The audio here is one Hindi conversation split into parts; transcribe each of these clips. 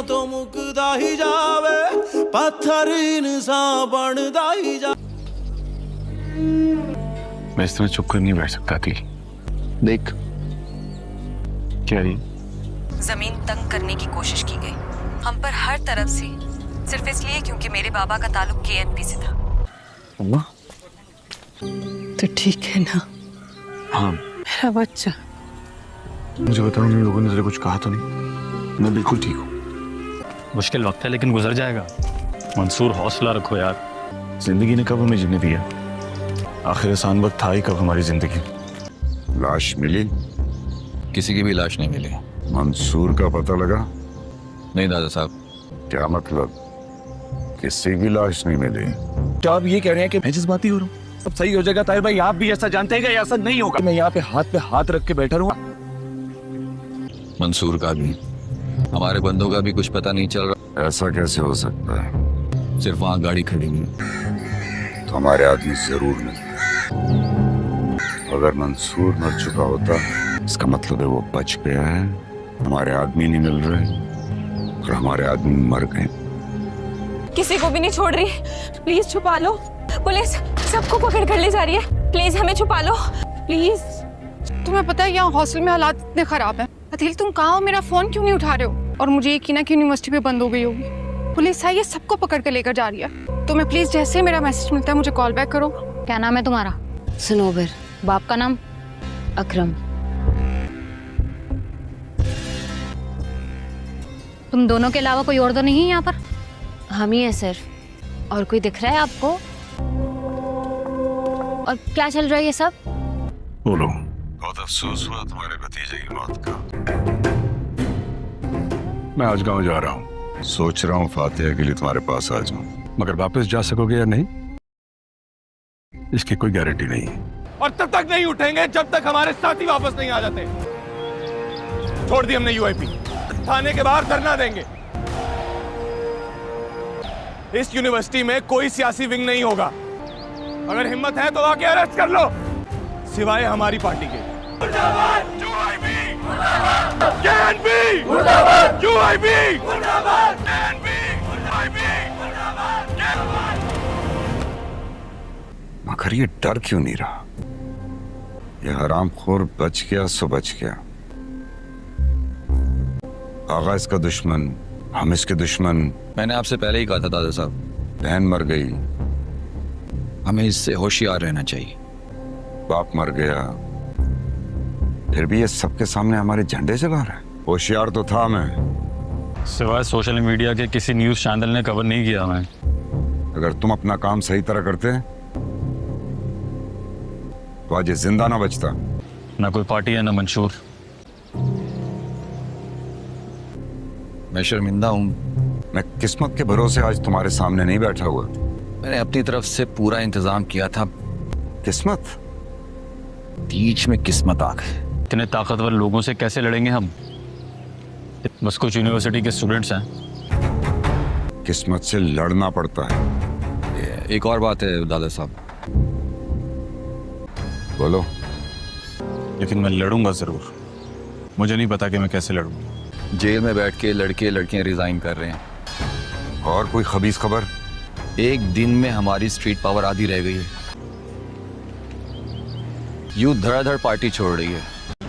तो मुकदा ही जावे, पत्थर इंसान बनदा ही जा। मैं इस तरह चुप कर नहीं बैठ सकता थी। देख क्या रही, जमीन तंग करने की कोशिश की गई हम पर हर तरफ से, सिर्फ इसलिए क्योंकि मेरे बाबा का ताल्लुक केएनपी से था। अम्मा तो ठीक है ना हाँ, मेरा बच्चा? मुझे बताओ, उन लोगों ने तेरे कुछ कहा तो नहीं? मैं बिल्कुल ठीक हूँ। मुश्किल वक्त है लेकिन गुजर जाएगा। मंसूर हौसला रखो यार। जिंदगी ने कब हमें जीने दिया? आखिर आसान वक्त था ही कब हमारी जिंदगी? लाश मिली? किसी की भी लाश नहीं मिली। मंसूर का पता लगा? नहीं दादा साहब। क्या मतलब? किसी की लाश नहीं मिली? क्या आप ये कह रहे हैं कि मैं जज्बाती हो रहा हूँ? अब सही हो जाएगा ताहिर भाई, आप भी ऐसा जानते हैं कि ऐसा नहीं होगा। मैं यहाँ पे हाथ रख के बैठा रहूंगा? मंसूर का भी, हमारे बंदों का भी कुछ पता नहीं चल रहा। ऐसा कैसे हो सकता है? सिर्फ वहाँ गाड़ी खड़ी हुई। तो हमारे आदमी जरूर मिलते। अगर मंसूर मर चुका होता, इसका मतलब है वो बच गया है। हमारे आदमी नहीं मिल रहे और हमारे आदमी मर गए। किसी को भी नहीं छोड़ रही, प्लीज छुपा लो। पुलिस सबको पकड़ कर ले जा रही है, प्लीज हमें छुपा लो प्लीज। तुम्हें पता है यहाँ हॉस्टल में हालात इतने खराब हैं। अदिल तुम कहाँ हो? मेरा फोन क्यों नहीं उठा रहे हो? और मुझे यकीन है कि यूनिवर्सिटी भी बंद हो गई होगी। पुलिस है, ये सबको पकड़ कर लेकर जा रही है। तुम्हें प्लीज जैसे ही मेरा मैसेज मिलता है मुझे कॉल बैक करो। क्या नाम है तुम्हारा? सनोबर। बाप का नाम? अकरम। तुम दोनों के अलावा कोई और तो नहीं है यहाँ पर? हम ही है सिर्फ, और कोई दिख रहा है आपको? और क्या चल रहा है ये सब? बोलो। बहुत अफसोस हुआ तुम्हारे भतीजे की मौत का। मैं आज गाँव जा रहा हूँ। सोच रहा हूँ फातिहा के लिए तुम्हारे पास आ जाऊं, मगर वापस जा सकोगे या नहीं, इसकी कोई गारंटी नहीं है। और तब तक नहीं उठेंगे जब तक हमारे साथी वापस नहीं आ जाते। छोड़ दी हमने यूआईपी, थाने के बाहर धरना देंगे। इस यूनिवर्सिटी में कोई सियासी विंग नहीं होगा। अगर हिम्मत है तो आके अरेस्ट कर लो, सिवाय हमारी पार्टी के। मुर्दाबाद यूआईपी, मुर्दाबाद केएनपी, मुर्दाबाद यूआईपी, मुर्दाबाद केएनपी, यूआईपी, मुर्दाबाद केएनपी। मगर ये डर क्यों नहीं रहा? ये हरामखोर बच गया सो बच गया। आगा इसका दुश्मन, हम इसके दुश्मन। मैंने आपसे पहले ही कहा था दादा साहब, बहन मर गई, हमें इससे होशियार रहना चाहिए। बाप मर गया, फिर भी ये सबके सामने हमारे झंडे जला रहा है। होशियार तो था मैं। सिवाय सोशल मीडिया के किसी न्यूज चैनल ने कवर नहीं किया मैं। अगर तुम अपना काम सही तरह करते तो आज ये जिंदा ना बचता। ना कोई पार्टी है ना मंशूर। मैं शर्मिंदा हूँ। मैं किस्मत के भरोसे आज तुम्हारे सामने नहीं बैठा हुआ। मैंने अपनी तरफ से पूरा इंतजाम किया था। किस्मत? बीच में किस्मत आ गई। इतने ताकतवर लोगों से कैसे लड़ेंगे हम? बस कुछ यूनिवर्सिटी के स्टूडेंट्स हैं। किस्मत से लड़ना पड़ता है। एक और बात है दादा साहब। बोलो। लेकिन मैं लड़ूंगा जरूर। मुझे नहीं पता कि मैं कैसे लड़ूंगा। जेल में बैठ के लड़के लड़कियां रिजाइन कर रहे हैं। और कोई खबीस खबर? एक दिन में हमारी स्ट्रीट पावर आधी रह गई है। यूथ धड़ाधड़ पार्टी छोड़ रही है।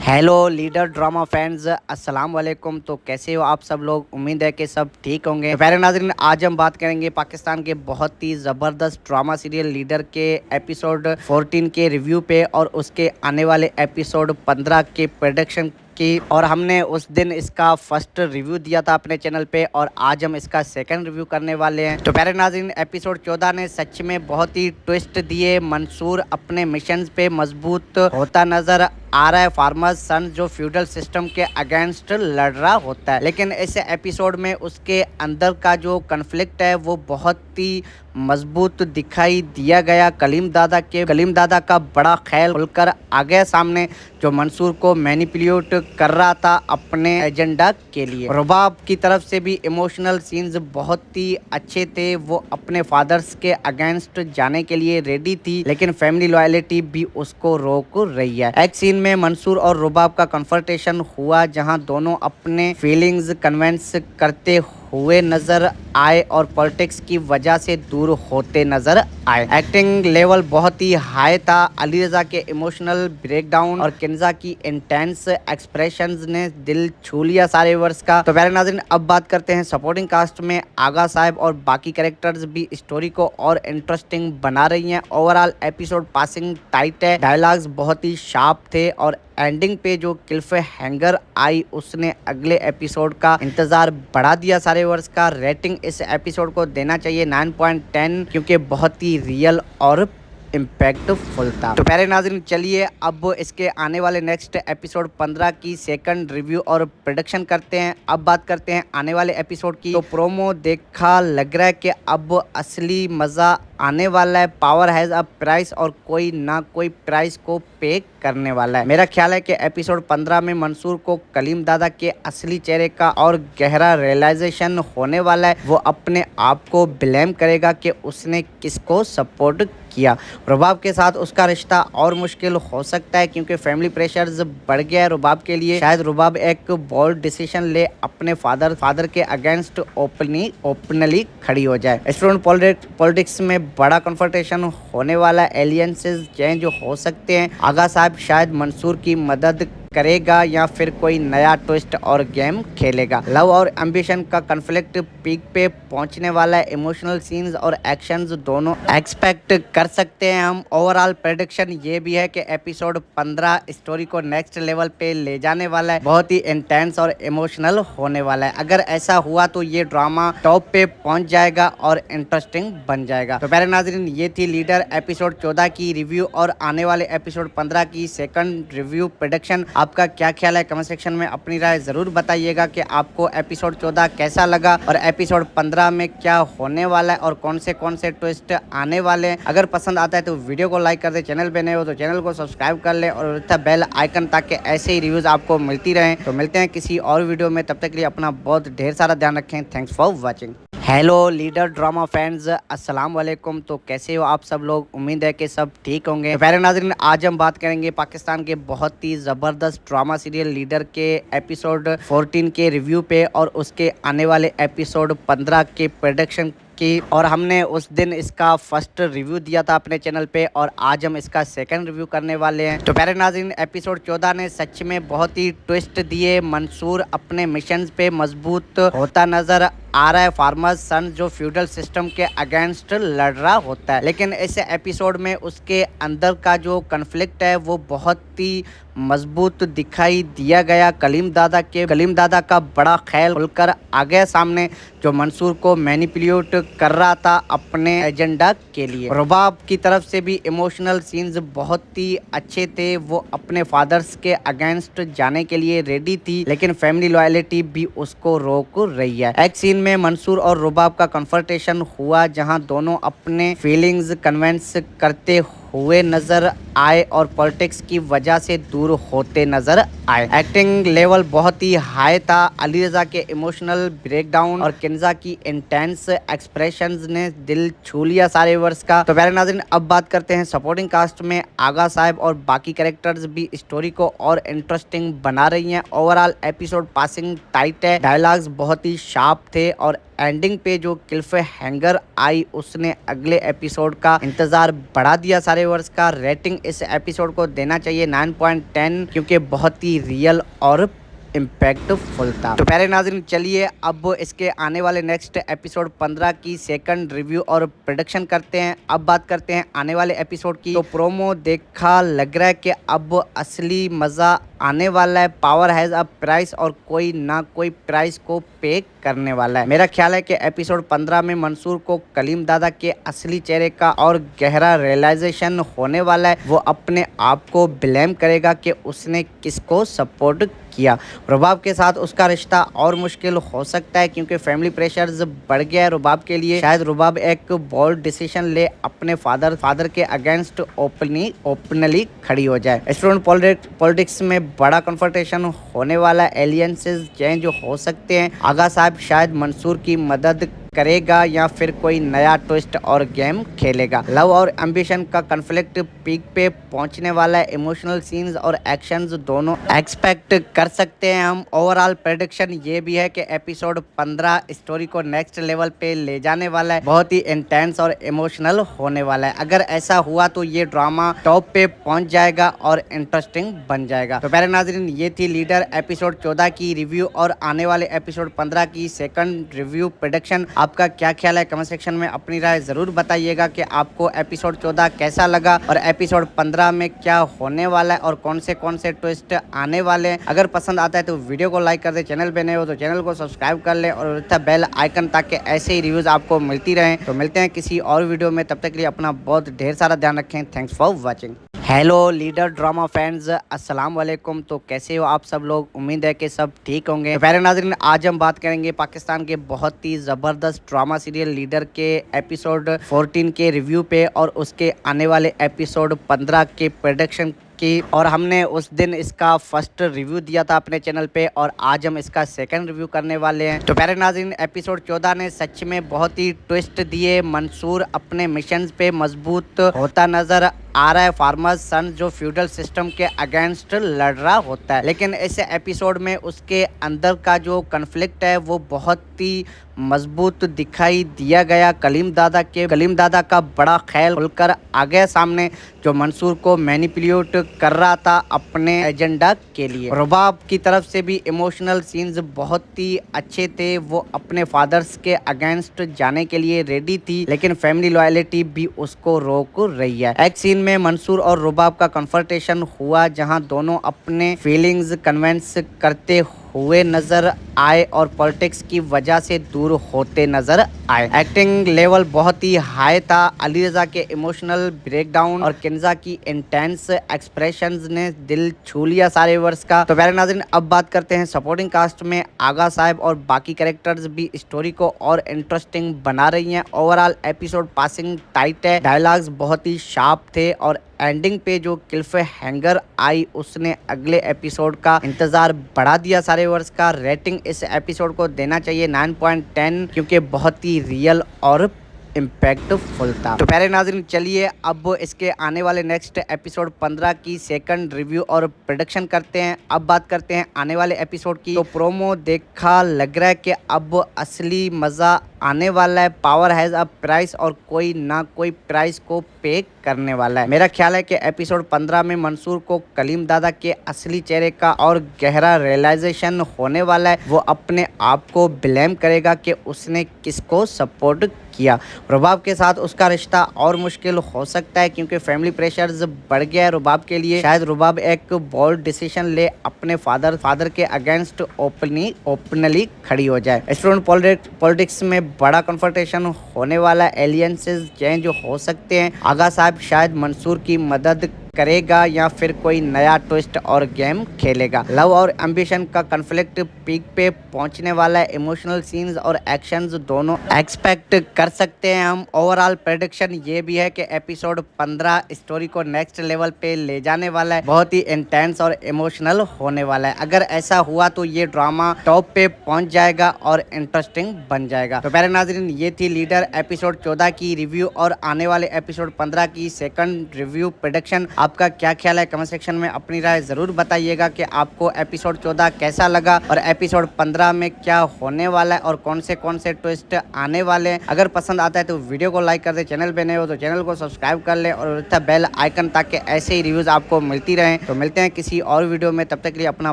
हेलो लीडर ड्रामा फैंस, अस्सलाम वालेकुम। तो कैसे हो आप सब लोग? उम्मीद है कि सब ठीक होंगे। प्यारे नाज़रीन, आज हम बात करेंगे पाकिस्तान के बहुत ही ज़बरदस्त ड्रामा सीरियल लीडर के एपिसोड 14 के रिव्यू पे और उसके आने वाले एपिसोड 15 के प्रोडक्शन की। और हमने उस दिन इसका फर्स्ट रिव्यू दिया था अपने चैनल पे और आज हम इसका सेकंड रिव्यू करने वाले हैं। तो प्यारे नाज़रीन, एपिसोड 14 ने सच में बहुत ही ट्विस्ट दिए। मंसूर अपने मिशन पे मजबूत होता नजर आ रहा है। फार्मर्स सन जो फ्यूडल सिस्टम के अगेंस्ट लड़ रहा होता है, लेकिन इस एपिसोड में उसके अंदर का जो कन्फ्लिक्ट है वो बहुत ही मजबूत दिखाई दिया गया। कलीम दादा का बड़ा ख्याल खुलकर आ गया सामने, जो मंसूर को मैनिपुलेट कर रहा था अपने एजेंडा के लिए। रुबाब की तरफ से भी इमोशनल सीन्स बहुत ही अच्छे थे। वो अपने फादर्स के अगेंस्ट जाने के लिए रेडी थी, लेकिन फैमिली लॉयलिटी भी उसको रोक रही है। एक सीन में मंसूर और रुबाब का कन्फ्रंटेशन हुआ, जहां दोनों अपने फीलिंग्स कन्वेंस करते हुए नजर आए और पॉलिटिक्स की वजह से दूर होते नजर आए। एक्टिंग लेवल बहुत ही हाई था। अली रजा के इमोशनल ब्रेकडाउन और किन्जा की इंटेंस एक्सप्रेशंस ने दिल छू लिया सारे वर्ष का। तो प्यारे नाज़रीन, अब बात करते हैं सपोर्टिंग कास्ट में। आगा साहब और बाकी कैरेक्टर्स भी स्टोरी को और इंटरेस्टिंग बना रही हैं। ओवरऑल एपिसोड पासिंग टाइट है, डायलॉग्स बहुत ही शार्प थे और एंडिंग पे जो क्लिफ हैंगर आई उसने अगले एपिसोड का इंतजार बढ़ा दिया सारे वर्ष का। रेटिंग इस एपिसोड को देना चाहिए 9.10 क्योंकि बहुत ही रियल और इम्पैक्टफुल था। तो प्यारे नाज़रीन, चलिए अब इसके आने वाले नेक्स्ट एपिसोड 15 की सेकंड रिव्यू और प्रोडक्शन करते हैं। अब बात करते हैं आने वाले एपिसोड की। तो प्रोमो देखा लग रहा है कि अब असली मज़ा आने वाला है। पावर हैज़ अ प्राइस और कोई ना कोई प्राइस को पे करने वाला है। मेरा ख्याल है कि एपिसोड 15 में मंसूर को कलीम दादा के असली चेहरे का और गहरा रियलाइजेशन होने वाला है। वो अपने आप को ब्लेम करेगा कि उसने किसको सपोर्ट किया। रुबाब के साथ उसका रिश्ता और मुश्किल हो सकता है क्योंकि फैमिली प्रेशर्स बढ़ गया है रुबाब के लिए। शायद रुबाब एक बोल्ड डिसीजन ले अपने फादर के अगेंस्ट ओपनली खड़ी हो जाए। स्टूडेंट पॉलिटिक्स में बड़ा कन्फ्रंटेशन होने वाला, एलियंसेस चेंज हो सकते हैं। आगा साहब शायद मंसूर की मदद करेगा या फिर कोई नया ट्विस्ट और गेम खेलेगा। लव और एम्बिशन का कॉन्फ्लिक्ट पीक पे पहुंचने वाला है। इमोशनल सीन्स और एक्शंस दोनों एक्सपेक्ट कर सकते हैं हम। ओवरऑल प्रेडिक्शन ये भी है कि एपिसोड 15 स्टोरी को नेक्स्ट लेवल पे ले जाने वाला है। बहुत ही इंटेंस और इमोशनल होने वाला है। अगर ऐसा हुआ तो ये ड्रामा टॉप पे पहुंच जाएगा और इंटरेस्टिंग बन जाएगा। तो प्यारे नाज़रीन, ये थी लीडर एपिसोड 14 की रिव्यू और आने वाले एपिसोड 15 की सेकंड रिव्यू प्रेडिक्शन। आपका क्या ख्याल है? कमेंट सेक्शन में अपनी राय जरूर बताइएगा कि आपको एपिसोड 14 कैसा लगा और एपिसोड 15 में क्या होने वाला है और कौन से ट्विस्ट आने वाले हैं। अगर पसंद आता है तो वीडियो को लाइक कर दे, चैनल पे नए हो तो चैनल को सब्सक्राइब कर ले और बेल आइकन ताकि ऐसे ही रिव्यूज आपको मिलती रहें। तो मिलते हैं किसी और वीडियो में, तब तक के लिए अपना बहुत ढेर सारा ध्यान रखें। Thanks for watching. Hello leader drama fans, अस्सलाम वालेकुम। तो कैसे हो आप सब लोग? उम्मीद है कि सब ठीक होंगे। प्यारे नाज़रीन, आज हम बात करेंगे पाकिस्तान के बहुत ही ज़बरदस्त ड्रामा सीरियल लीडर के एपिसोड 14 के रिव्यू पे और उसके आने वाले एपिसोड 15 के प्रोडक्शन की। और हमने उस दिन इसका फर्स्ट रिव्यू दिया था अपने चैनल पे और आज हम इसका सेकंड रिव्यू करने वाले हैं। तो प्यारे नाज़रीन, एपिसोड 14 ने सच में बहुत ही ट्विस्ट दिए। मंसूर अपने मिशन पे मजबूत होता नजर आ रहा है। फार्मर्स सन जो फ्यूडल सिस्टम के अगेंस्ट लड़ रहा होता है, लेकिन इस एपिसोड में उसके अंदर का जो कन्फ्लिक्ट है वो बहुत ही मजबूत दिखाई दिया गया। कलीम दादा का बड़ा ख्याल खुलकर आ गया सामने, जो मंसूर को मैनिपुलेट कर रहा था अपने एजेंडा के लिए। रुबाब की तरफ से भी इमोशनल सीन्स बहुत ही अच्छे थे। वो अपने फादर्स के अगेंस्ट जाने के लिए रेडी थी, लेकिन फैमिली लॉयलिटी भी उसको रोक रही है। एक सीन में मंसूर और रुबाब का कन्फ्रंटेशन हुआ जहां दोनों अपने फीलिंग्स कन्विंस करते हुए नजर आए और पॉलिटिक्स की वजह से दूर होते नजर आए। एक्टिंग लेवल बहुत ही हाई था। अली रजा के इमोशनल ब्रेकडाउन और किन्जा की इंटेंस एक्सप्रेशंस ने दिल छू लिया सारे वर्ष का। तो प्यारे नाज़रीन, अब बात करते हैं सपोर्टिंग कास्ट में। आगा साहब और बाकी कैरेक्टर्स भी स्टोरी को और इंटरेस्टिंग बना रही हैं। ओवरऑल एपिसोड पासिंग टाइट है, डायलॉग्स बहुत ही शार्प थे और एंडिंग पे जो क्लिफ हैंगर आई उसने अगले एपिसोड का इंतजार बढ़ा दिया सारे वर्ष का। रेटिंग इस एपिसोड को देना चाहिए 9.10 क्योंकि बहुत ही रियल और इम्पैक्टफुल था। तो प्यारे नाज़रीन, चलिए अब इसके आने वाले नेक्स्ट एपिसोड 15 की सेकंड रिव्यू और प्रोडक्शन करते हैं। अब बात करते हैं आने वाले एपिसोड की। तो प्रोमो देखा लग रहा है कि अब असली मज़ा आने वाला है। पावर हैज़ अ प्राइस और कोई ना कोई प्राइस को पे करने वाला है। मेरा ख्याल है कि एपिसोड 15 में मंसूर को कलीम दादा के असली चेहरे का और गहरा रियलाइजेशन होने वाला है। वो अपने आप को ब्लेम करेगा कि उसने किसको सपोर्ट किया। रुबाब के साथ उसका रिश्ता और मुश्किल हो सकता है क्योंकि फैमिली प्रेशर्स बढ़ गया है रुबाब के लिए। शायद रुबाब एक बोल्ड डिसीजन ले अपने फादर के अगेंस्ट ओपनली खड़ी हो जाए। स्टूडेंट पॉलिटिक्स में बड़ा कन्फ्रंटेशन होने वाला, एलियंसेस चेंज हो सकते हैं। आगा साहब शायद मंसूर की मदद करेगा या फिर कोई नया ट्विस्ट और गेम खेलेगा। लव और एम्बिशन का कॉन्फ्लिक्ट पीक पे पहुंचने वाला है। इमोशनल सीन्स और एक्शंस दोनों एक्सपेक्ट कर सकते हैं हम। ओवरऑल प्रेडिक्शन ये भी है कि एपिसोड 15 स्टोरी को नेक्स्ट लेवल पे ले जाने वाला है, बहुत ही इंटेंस और इमोशनल होने वाला है। अगर ऐसा हुआ तो ये ड्रामा टॉप पे पहुंच जाएगा और इंटरेस्टिंग बन जाएगा। तो प्यारे नाज़रीन, ये थी लीडर एपिसोड 14 की रिव्यू और आने वाले एपिसोड 15 की सेकंड रिव्यू प्रेडिक्शन। आपका क्या ख्याल है? कमेंट सेक्शन में अपनी राय जरूर बताइएगा कि आपको एपिसोड 14 कैसा लगा और एपिसोड 15 में क्या होने वाला है और कौन से ट्विस्ट आने वाले हैं। अगर पसंद आता है तो वीडियो को लाइक कर दे, चैनल पे नए हो तो चैनल को सब्सक्राइब कर ले और बेल आइकन, ताकि ऐसे ही रिव्यूज आपको मिलती रहें। तो मिलते हैं किसी और वीडियो में, तब तक के लिए अपना बहुत ढेर सारा ध्यान रखें। Thanks for watching. Hello leader drama fans, अस्सलाम वालेकुम। तो कैसे हो आप सब लोग? उम्मीद है कि सब ठीक होंगे। प्यारे नाज़रीन, आज हम बात करेंगे पाकिस्तान के बहुत ही ज़बरदस्त ड्रामा सीरियल लीडर के एपिसोड 14 के रिव्यू पे और उसके आने वाले एपिसोड 15 के प्रेडिक्शन की। और हमने उस दिन इसका फर्स्ट रिव्यू दिया था अपने चैनल पे और आज हम इसका सेकंड रिव्यू करने वाले हैं। तो प्यारे नाज़रीन, एपिसोड 14 ने सच में बहुत ही ट्विस्ट दिए। मंसूर अपने मिशन पे मजबूत होता नजर आ रहा है। फार्मर सन जो फ्यूडल सिस्टम के अगेंस्ट लड़ रहा होता है, लेकिन इस एपिसोड में उसके अंदर का जो कन्फ्लिक्ट है वो बहुत ही मजबूत दिखाई दिया गया। कलीम दादा का बड़ा ख्याल खुलकर आ गया सामने, जो मंसूर को मैनिपुलेट कर रहा था अपने एजेंडा के लिए। रुबाब की तरफ से भी इमोशनल सीन्स बहुत ही अच्छे थे। वो अपने फादर्स के अगेंस्ट जाने के लिए रेडी थी, लेकिन फैमिली लॉयलिटी भी उसको रोक रही है। एक सीन में मंसूर और रुबाब का कन्फ्रंटेशन हुआ, जहां दोनों अपने फीलिंग्स कन्विंस करते हुए नजर आए और पॉलिटिक्स की वजह से दूर होते नजर आए। एक्टिंग लेवल बहुत ही हाई था। अली रजा के इमोशनल ब्रेकडाउन और किन्जा की इंटेंस एक्सप्रेशंस ने दिल छू लिया सारे व्यूअर्स का। तो प्यारे नाज़रीन, अब बात करते हैं सपोर्टिंग कास्ट में। आगा साहब और बाकी कैरेक्टर्स भी स्टोरी को और इंटरेस्टिंग बना रही हैं। ओवरऑल एपिसोड पासिंग टाइट है, डायलॉग्स बहुत ही शार्प थे और एंडिंग पे जो क्लिफ हैंगर आई उसने अगले एपिसोड का इंतजार बढ़ा दिया सारे वर्ष का। रेटिंग इस एपिसोड को देना चाहिए 9.10, क्योंकि बहुत ही रियल और इम्पैक्टफुल था। तो प्यारे नाज़रीन, चलिए अब इसके आने वाले नेक्स्ट एपिसोड 15 की सेकंड रिव्यू और प्रेडिक्शन करते हैं। अब बात करते हैं आने वाले एपिसोड की। तो प्रोमो देखा लग रहा है कि अब असली मज़ा आने वाला है। पावर हैज़ अ प्राइस और कोई ना कोई प्राइस को पे करने वाला है। मेरा ख्याल है कि एपिसोड 15 में मंसूर को कलीम दादा के असली चेहरे का और गहरा रियलाइजेशन होने वाला है। वो अपने आप को ब्लेम करेगा कि उसने किसको सपोर्ट किया। रुबाब के साथ उसका रिश्ता और मुश्किल हो सकता है, क्योंकि फैमिली प्रेशर्स बढ़ गया है रुबाब के लिए। शायद रुबाब एक बोल्ड डिसीजन ले अपने फादर के अगेंस्ट ओपनली खड़ी हो जाए। स्टूडेंट पॉलिटिक्स में बड़ा कन्फ्रंटेशन होने वाला है। एलियंसेस चेंज हो सकते हैं। आगा साहब शायद मंसूर की मदद करेगा या फिर कोई नया ट्विस्ट और गेम खेलेगा। लव और एम्बिशन का कॉन्फ्लिक्ट पीक पे पहुंचने वाला है। इमोशनल सीन्स और एक्शंस दोनों एक्सपेक्ट कर सकते हैं हम। ओवरऑल प्रेडिक्शन ये भी है कि एपिसोड 15 स्टोरी को नेक्स्ट लेवल पे ले जाने वाला है, बहुत ही इंटेंस और इमोशनल होने वाला है। अगर ऐसा हुआ तो ये ड्रामा टॉप पे पहुंच जाएगा और इंटरेस्टिंग बन जाएगा। तो प्यारे नाज़रीन, ये थी लीडर एपिसोड 14 की रिव्यू और आने वाले एपिसोड 15 की सेकंड रिव्यू प्रेडिक्शन। आपका क्या ख्याल है? कमेंट सेक्शन में अपनी राय जरूर बताइएगा कि आपको एपिसोड 14 कैसा लगा और एपिसोड 15 में क्या होने वाला है और कौन से ट्विस्ट आने वाले हैं। अगर पसंद आता है तो वीडियो को लाइक कर दे, चैनल पे नए हो तो चैनल को सब्सक्राइब कर ले और बेल आइकन, ताकि ऐसे ही रिव्यूज आपको मिलती रहें। तो मिलते हैं किसी और वीडियो में, तब तक के लिए अपना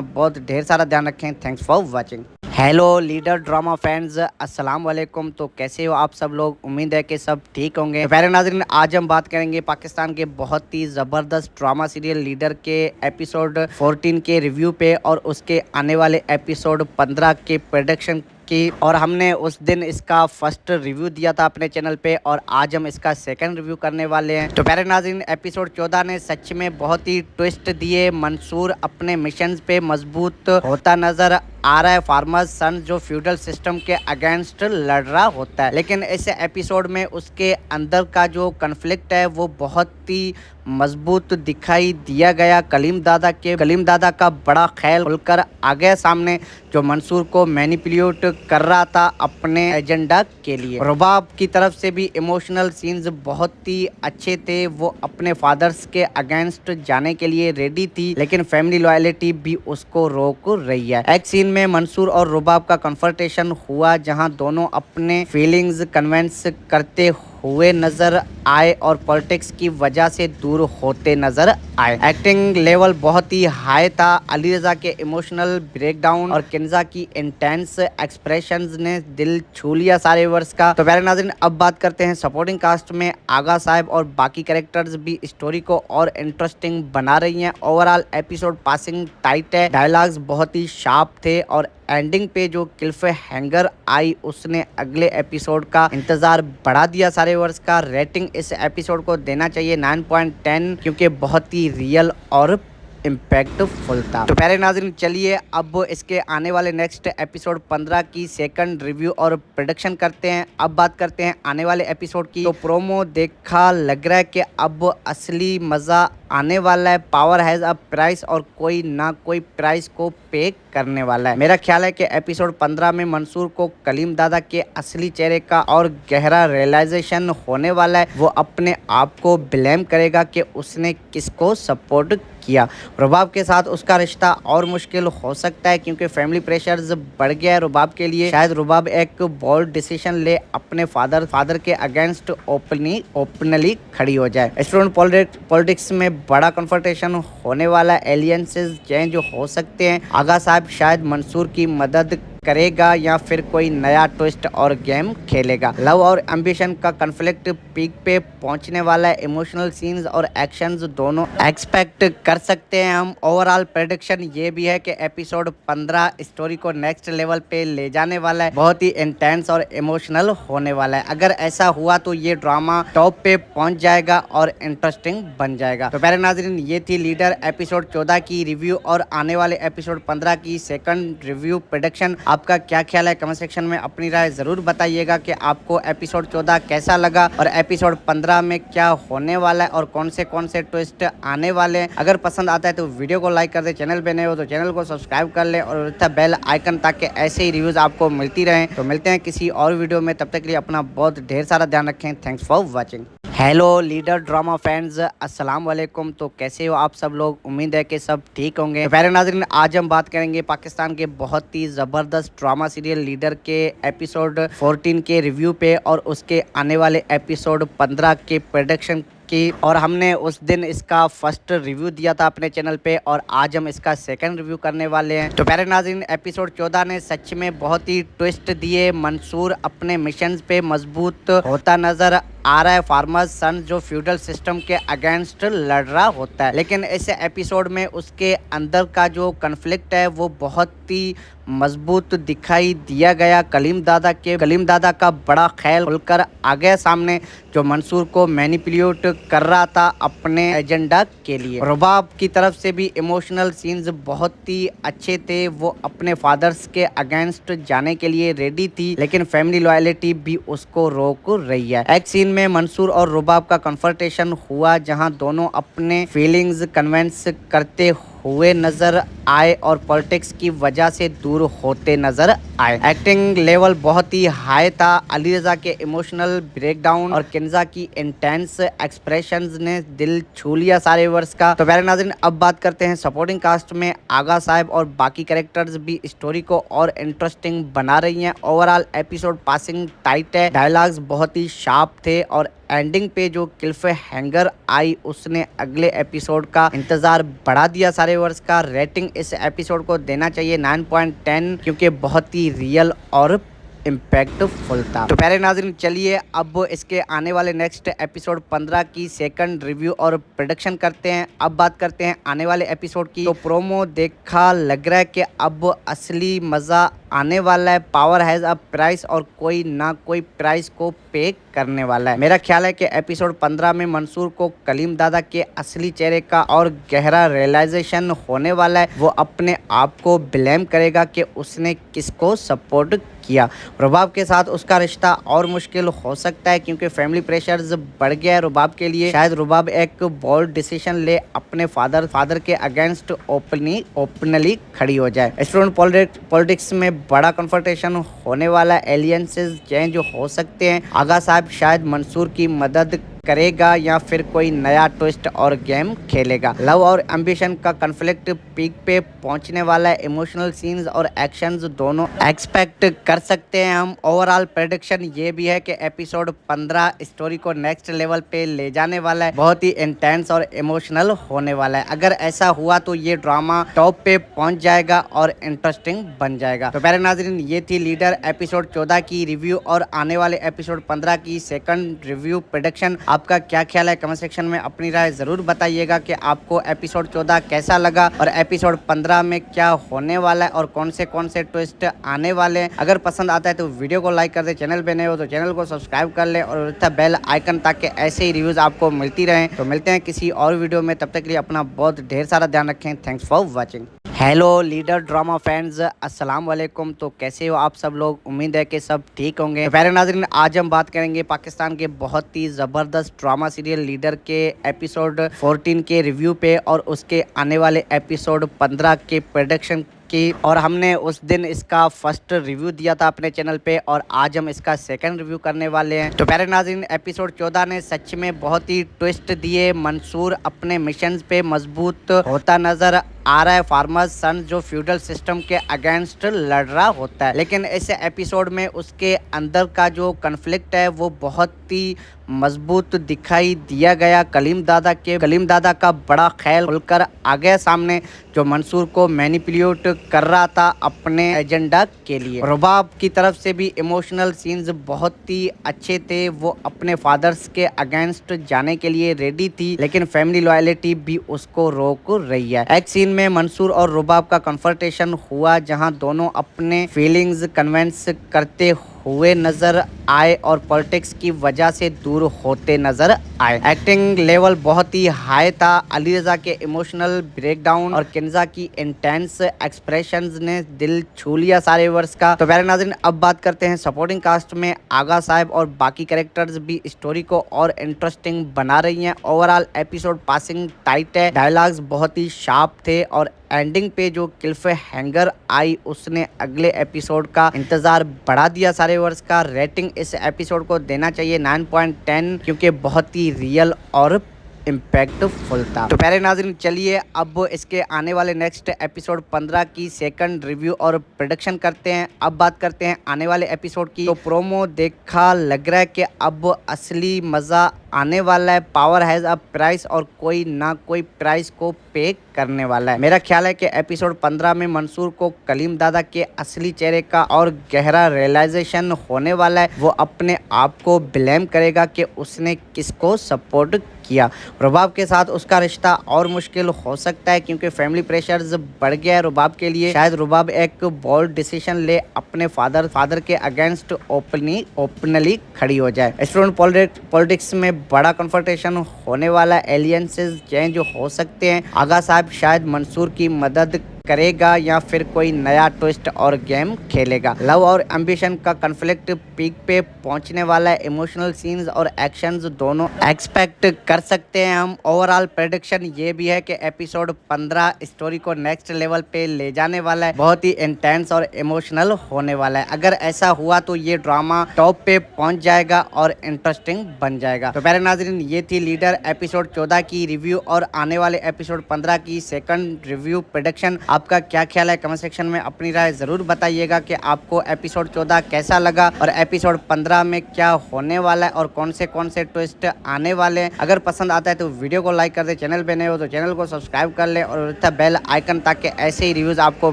बहुत ढेर सारा ध्यान रखें। Thanks for watching. Hello leader drama fans, अस्सलाम वालेकुम। तो कैसे हो आप सब लोग? उम्मीद है कि सब ठीक होंगे। प्यारे नाज़रीन, आज हम बात करेंगे पाकिस्तान के बहुत ही ज़बरदस्त ड्रामा सीरियल लीडर के एपिसोड 14 के रिव्यू पे और उसके आने वाले एपिसोड 15 के प्रेडिक्शन की। और हमने उस दिन इसका फर्स्ट रिव्यू दिया था अपने चैनल पे और आज हम इसका सेकंड रिव्यू करने वाले हैं। तो प्यारे नाज़रीन, एपिसोड 14 ने सच में बहुत ही ट्विस्ट दिए। मंसूर अपने मिशन पे मजबूत होता नजर आ रहा है फार्मर्स सन जो फ्यूडल सिस्टम के अगेंस्ट लड़ रहा होता है, लेकिन इस एपिसोड में उसके अंदर का जो कन्फ्लिक्ट है वो बहुत ही मजबूत दिखाई दिया गया। कलीम दादा का बड़ा ख्याल खुलकर आ गया सामने, जो मंसूर को मैनिपुलेट कर रहा था अपने एजेंडा के लिए। रुबाब की तरफ से भी इमोशनल सीन्स बहुत ही अच्छे थे, वो अपने फादर्स के अगेंस्ट जाने के लिए रेडी थी, लेकिन फैमिली लॉयल्टी भी उसको रोक रही है। एक सीन में मंसूर और रुबाब का कन्फ्रंटेशन हुआ, जहां दोनों अपने फीलिंग्स कन्विंस करते हुए नजर आए और पॉलिटिक्स की वजह से दूर होते नजर आए। एक्टिंग लेवल बहुत ही हाई था। अली रजा के इमोशनल ब्रेकडाउन और किन्जा की इंटेंस एक्सप्रेशंस ने दिल छू लिया सारे व्यूअर्स का। तो प्यारे नाज़रीन, अब बात करते हैं सपोर्टिंग कास्ट में। आगा साहब और बाकी कैरेक्टर्स भी स्टोरी को और इंटरेस्टिंग बना रही हैं। ओवरऑल एपिसोड पासिंग टाइट है, डायलॉग्स बहुत ही शार्प थे और एंडिंग पे जो क्लिफ हैंगर आई उसने अगले एपिसोड का इंतजार बढ़ा दिया सारे व्यूअर्स का। रेटिंग इस एपिसोड को देना चाहिए 9.10, क्योंकि बहुत ही रियल और इम्पैक्टफुल था। तो प्यारे नाज़रीन, चलिए अब इसके आने वाले नेक्स्ट एपिसोड 15 की सेकंड रिव्यू और प्रेडिक्शन करते हैं। अब बात करते हैं आने वाले एपिसोड की। तो प्रोमो देखा लग रहा है कि अब असली मज़ा आने वाला है। पावर हैज़ अ प्राइस और कोई ना कोई प्राइस को पे करने वाला है। मेरा ख्याल है कि एपिसोड 15 में मंसूर को कलीम दादा के असली चेहरे का और गहरा रियलाइजेशन होने वाला है। वो अपने आप को ब्लेम करेगा कि उसने किसको सपोर्ट किया। रुबाब के साथ उसका रिश्ता और मुश्किल हो सकता है, क्योंकि फैमिली प्रेशर्स बढ़ गया है रुबाब के लिए। शायद रुबाब एक बोल्ड डिसीजन ले अपने फादर के अगेंस्ट ओपनली खड़ी हो जाए। स्टूडेंट पॉलिटिक्स में बड़ा कन्फ्रंटेशन होने वाला है। एलियंसेस चेंज हो सकते हैं। आगा साहब शायद मंसूर की मदद करेगा या फिर कोई नया ट्विस्ट और गेम खेलेगा। लव और एम्बिशन का कन्फ्लिक्ट पीक पे पहुंचने वाला है। इमोशनल सीन्स और एक्शंस दोनों एक्सपेक्ट कर सकते हैं हम। ओवरऑल प्रेडिक्शन ये भी है कि एपिसोड 15 स्टोरी को नेक्स्ट लेवल पे ले जाने वाला है। बहुत ही इंटेंस और इमोशनल होने वाला है। अगर ऐसा हुआ तो ये ड्रामा टॉप पे पहुंच जाएगा और इंटरेस्टिंग बन जाएगा। तो प्यारे नाज़रीन, ये थी लीडर एपिसोड 14 की रिव्यू और आने वाले एपिसोड 15 की सेकंड रिव्यू प्रेडिक्शन। आपका क्या ख्याल है? कमेंट सेक्शन में अपनी राय जरूर बताइएगा कि आपको एपिसोड 14 कैसा लगा और एपिसोड 15 में क्या होने वाला है और कौन से ट्विस्ट आने वाले हैं। अगर पसंद आता है तो वीडियो को लाइक कर दे, चैनल पे नए हो तो चैनल को सब्सक्राइब कर ले और बेल आइकन, ताकि ऐसे ही रिव्यूज आपको मिलती रहें। तो मिलते हैं किसी और वीडियो में, तब तक के लिए अपना बहुत ढेर सारा ध्यान रखें। Thanks for watching. Hello leader drama fans, अस्सलाम वालेकुम। तो कैसे हो आप सब लोग? उम्मीद है कि सब ठीक होंगे। तो प्यारे नाज़रीन, आज हम बात करेंगे पाकिस्तान के बहुत ही ज़बरदस्त ड्रामा सीरियल लीडर के एपिसोड 14 के रिव्यू पे और उसके आने वाले एपिसोड 15 के प्रेडिक्शन की। और हमने उस दिन इसका फर्स्ट रिव्यू दिया था अपने चैनल पे और आज हम इसका सेकंड रिव्यू करने वाले हैं। तो प्यारे नाज़रीन, एपिसोड 14 ने सच में बहुत ही ट्विस्ट दिए। मंसूर अपने मिशन पे मजबूत होता नजर आ रहा है। फार्मर्स सन जो फ्यूडल सिस्टम के अगेंस्ट लड़ रहा होता है, लेकिन इस एपिसोड में उसके अंदर का जो कन्फ्लिक्ट है वो बहुत ही मजबूत दिखाई दिया गया। कलीम दादा का बड़ा ख्याल खुलकर आ गया सामने, जो मंसूर को मैनिपुलेट कर रहा था अपने एजेंडा के लिए। रुबाब की तरफ से भी इमोशनल सीन्स बहुत ही अच्छे थे, वो अपने फादर्स के अगेंस्ट जाने के लिए रेडी थी, लेकिन फैमिली लॉयल्टी भी उसको रोक रही है। एक सीन में मंसूर और रुबाब का कन्फ्रंटेशन हुआ, जहां दोनों अपने फीलिंग्स कन्विंस करते हुए नजर आए और पॉलिटिक्स की वजह से दूर होते नजर आए। एक्टिंग लेवल बहुत ही हाई था। अली रजा के इमोशनल ब्रेकडाउन और किन्जा की इंटेंस एक्सप्रेशंस ने दिल छू लिया सारे व्यूअर्स का। तो प्यारे नाज़रीन, अब बात करते हैं सपोर्टिंग कास्ट में। आगा साहब और बाकी कैरेक्टर्स भी स्टोरी को और इंटरेस्टिंग बना रही हैं। ओवरऑल एपिसोड पासिंग टाइट है, डायलॉग्स बहुत ही शार्प थे और एंडिंग पे जो क्लिफ हैंगर आई उसने अगले एपिसोड का इंतजार बढ़ा दिया सारे व्यूअर्स का। रेटिंग इस एपिसोड को देना चाहिए 9.10, क्योंकि बहुत ही रियल और इम्पैक्टफुल था। तो प्यारे नाज़रीन, चलिए अब इसके आने वाले नेक्स्ट एपिसोड 15 की सेकंड रिव्यू और प्रेडिक्शन करते हैं। अब बात करते हैं आने वाले एपिसोड की। तो प्रोमो देखा लग रहा है कि अब असली मज़ा आने वाला है। पावर हैज अ प्राइस और कोई ना कोई प्राइस को पे करने वाला है। मेरा ख्याल है कि एपिसोड 15 में मंसूर को कलीम दादा के असली चेहरे का और गहरा रियलाइजेशन होने वाला है। वो अपने आप को ब्लेम करेगा कि उसने किसको सपोर्ट किया। रुबाब के साथ उसका रिश्ता और मुश्किल हो सकता है क्योंकि फैमिली प्रेशर्स बढ़ गया है रुबाब के लिए। शायद रुबाब एक बोल्ड डिसीजन ले अपने फादर के अगेंस्ट ओपनली खड़ी हो जाए। स्टूडेंट पॉलिटिक्स में बड़ा कन्फ्रंटेशन होने वाला है। एलियंसेस चेंज हो सकते हैं। आगा साहब शायद मंसूर की मदद करेगा या फिर कोई नया ट्विस्ट और गेम खेलेगा। लव और एम्बिशन का कन्फ्लिक्ट पीक पे पहुंचने वाला है। इमोशनल सीन्स और एक्शंस दोनों एक्सपेक्ट कर सकते हैं हम। ओवरऑल प्रेडिक्शन ये भी है कि एपिसोड 15 स्टोरी को नेक्स्ट लेवल पे ले जाने वाला है। बहुत ही इंटेंस और इमोशनल होने वाला है। अगर ऐसा हुआ तो ये ड्रामा टॉप पे पहुंच जाएगा और इंटरेस्टिंग बन जाएगा। तो प्यारे नाज़रीन, ये थी लीडर एपिसोड 14 की रिव्यू और आने वाले एपिसोड 15 की सेकंड रिव्यू प्रेडिक्शन। आपका क्या ख्याल है? कमेंट सेक्शन में अपनी राय जरूर बताइएगा कि आपको एपिसोड 14 कैसा लगा और एपिसोड 15 में क्या होने वाला है और कौन से ट्विस्ट आने वाले हैं। अगर पसंद आता है तो वीडियो को लाइक कर दे, चैनल पे नए हो तो चैनल को सब्सक्राइब कर ले और बेल आइकन ताकि ऐसे ही रिव्यूज आपको मिलती रहें। तो मिलते हैं किसी और वीडियो में, तब तक के लिए अपना बहुत ढेर सारा ध्यान रखें। Thanks for watching. Hello leader drama fans, अस्सलाम वालेकुम। तो कैसे हो आप सब लोग? उम्मीद है कि सब ठीक होंगे। प्यारे नाज़रीन, आज हम बात करेंगे पाकिस्तान के बहुत ही ज़बरदस्त ड्रामा सीरियल लीडर के एपिसोड 14 के रिव्यू पे और उसके आने वाले एपिसोड 15 के प्रेडिक्शन की। और हमने उस दिन इसका फर्स्ट रिव्यू दिया था अपने चैनल पे और आज हम इसका सेकंड रिव्यू करने वाले हैं। तो प्यारे नाज़रीन, एपिसोड 14 ने सच में बहुत ही ट्विस्ट दिए। मंसूर अपने मिशन पे मजबूत होता नजर आ रहा है। फार्मर्स सन जो फ्यूडल सिस्टम के अगेंस्ट लड़ रहा होता है, लेकिन इस एपिसोड में उसके अंदर का जो कन्फ्लिक्ट है वो बहुत ही मजबूत दिखाई दिया गया। कलीम दादा का बड़ा ख्याल खुलकर आ गया सामने, जो मंसूर को मैनिपुलेट कर रहा था अपने एजेंडा के लिए। रुबाब की तरफ से भी इमोशनल सीन्स बहुत ही अच्छे थे। वो अपने फादर्स के अगेंस्ट जाने के लिए रेडी थी, लेकिन फैमिली लॉयलिटी भी उसको रोक रही है। एक सीन में मंसूर और रुबाब का कन्फ्रंटेशन हुआ जहां दोनों अपने फीलिंग्स कन्विंस करते हुए नजर आए और पॉलिटिक्स की वजह से दूर होते नजर आए। एक्टिंग लेवल बहुत ही हाई था। अली रजा के इमोशनल ब्रेकडाउन और किन्जा की इंटेंस एक्सप्रेशंस ने दिल छू लिया सारे व्यूअर्स का। तो प्यारे नाज़रीन, अब बात करते हैं सपोर्टिंग कास्ट में। आगा साहब और बाकी कैरेक्टर्स भी स्टोरी को और इंटरेस्टिंग बना रही हैं। ओवरऑल एपिसोड पासिंग टाइट है। डायलॉग्स बहुत ही शार्प थे और एंडिंग पे जो क्लिफ हैंगर आई उसने अगले एपिसोड का इंतजार बढ़ा दिया सारे व्यूअर्स का। रेटिंग इस एपिसोड को देना चाहिए 9.10 क्योंकि बहुत ही रियल और इम्पैक्टफुल था। तो प्यारे नाज़रीन, चलिए अब इसके आने वाले नेक्स्ट एपिसोड 15 की सेकंड रिव्यू और प्रेडिक्शन करते हैं। अब बात करते हैं आने वाले एपिसोड की। तो प्रोमो देखा लग रहा है कि अब असली मज़ा आने वाला है। पावर हैज अ प्राइस और कोई ना कोई प्राइस को पे करने वाला है। मेरा ख्याल है कि एपिसोड 15 में मंसूर को कलीम दादा के असली चेहरे का और गहरा रियलाइजेशन होने वाला है। वो अपने आप को ब्लेम करेगा कि उसने किसको सपोर्ट किया। रुबाब के साथ उसका रिश्ता और मुश्किल हो सकता है क्योंकि फैमिली प्रेशर्स बढ़ गया है रुबाब के लिए। शायद रुबाब एक बोल्ड डिसीजन ले अपने फादर के अगेंस्ट ओपनली खड़ी हो जाए। स्टूडेंट पॉलिटिक्स में बड़ा कन्फ्रंटेशन होने वाला है। एलियंसेस चेंज हो सकते हैं। आगा साहब शायद मंसूर की मदद करेगा या फिर कोई नया ट्विस्ट और गेम खेलेगा। लव और एम्बिशन का कन्फ्लिक्ट पीक पे पहुंचने वाला है। इमोशनल सीन्स और एक्शंस दोनों एक्सपेक्ट कर सकते हैं हम। ओवरऑल प्रेडिक्शन ये भी है कि एपिसोड 15 स्टोरी को नेक्स्ट लेवल पे ले जाने वाला है। बहुत ही इंटेंस और इमोशनल होने वाला है। अगर ऐसा हुआ तो ये ड्रामा टॉप पे पहुंच जाएगा और इंटरेस्टिंग बन जाएगा। तो प्यारे नाज़रीन, ये थी लीडर एपिसोड 14 की रिव्यू और आने वाले एपिसोड 15 की सेकंड रिव्यू प्रेडिक्शन। आपका क्या ख्याल है? कमेंट सेक्शन में अपनी राय जरूर बताइएगा कि आपको एपिसोड 14 कैसा लगा और एपिसोड 15 में क्या होने वाला है और कौन से ट्विस्ट आने वाले हैं। अगर पसंद आता है तो वीडियो को लाइक कर दे, चैनल पे नए हो तो चैनल को सब्सक्राइब कर ले और बेल आइकन ताकि ऐसे ही रिव्यूज आपको